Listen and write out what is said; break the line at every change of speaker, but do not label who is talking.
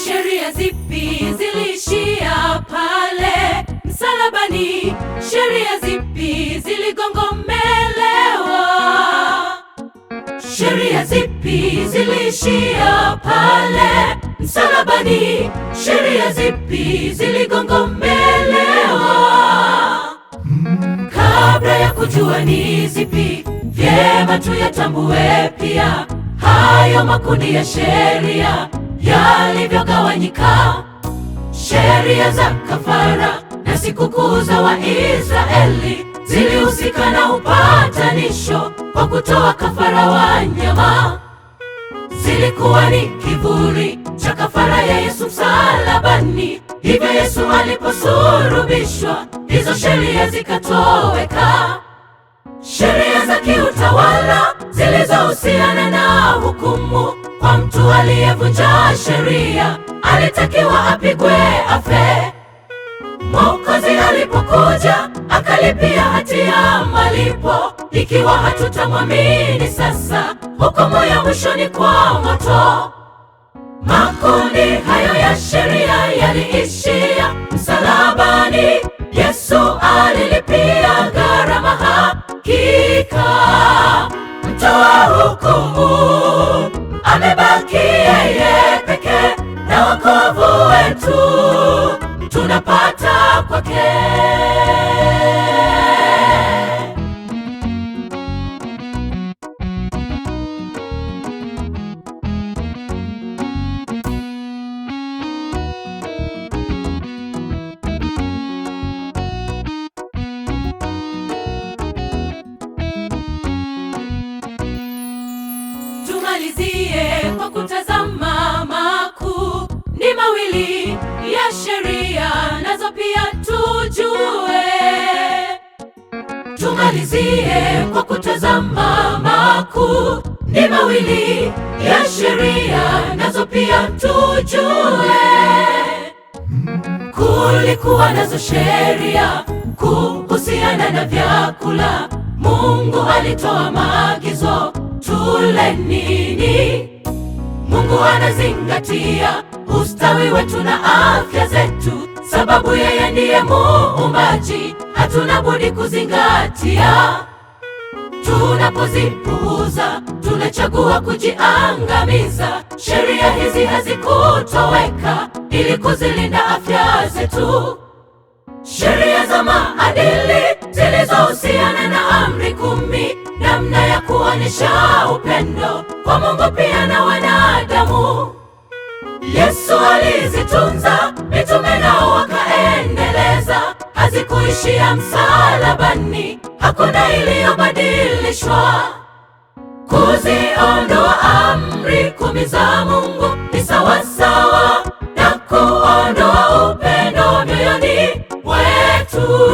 Sheria zipi zilishia pale msalabani? Sheria zipi ziligongomelewa? Sheria zipi zilishia pale msalabani? Sheria zipi ziligongomelewa? Kabla ya kujua ni zipi, vyema tuyatambue pia hayo makundi ya sheria yalivyogawanyika. Sheria za kafara na sikukuu za Waisraeli zilihusika na upatanisho kwa kutoa kafara wanyama. Zilikuwa ni kivuli cha kafara ya Yesu msalabani. Hivyo Yesu aliposulubishwa, hizo sheria zikatoweka. Sheria za kiutawala zilizohusiana na hukumu kwa mtu aliyevunja sheria, alitakiwa apigwe afe. Mwokozi alipokuja akalipia hatia malipo. Ikiwa hatutamwamini sasa, hukumu ya mwisho ni kwa moto. Makundi hayo ya sheria yaliishia msalabani. Yesu alilipia gharama hakika. Mtoa hukumu amebaki yeye pekee, na wokovu wetu tunapata kwake. Tumalizie kwa kutazama makundi mawili ya sheria, nazo pia tujue. Tumalizie kwa kutazama makundi mawili ya sheria, nazo pia tujue. Kulikuwa nazo sheria kuhusiana na vyakula. Mungu alitoa maagizo tule nini. Mungu anazingatia ustawi wetu na afya zetu, sababu yeye ndiye muumbaji. Hatuna budi kuzingatia. Tunapozipuuza tunachagua kujiangamiza. Sheria hizi hazikutoweka ili kuzilinda afya zetu. Sheria za maadili zilizohusiana na amri 10, namna ya kuonyesha upendo kwa Mungu pia na wanadamu. Yesu alizitunza, mitume nao wakaendeleza. Hazikuishia msalabani, hakuna iliyobadilishwa. Kuziondoa amri 10 za Mungu ni sawasawa na kuondoa upendo mioyoni mwetu.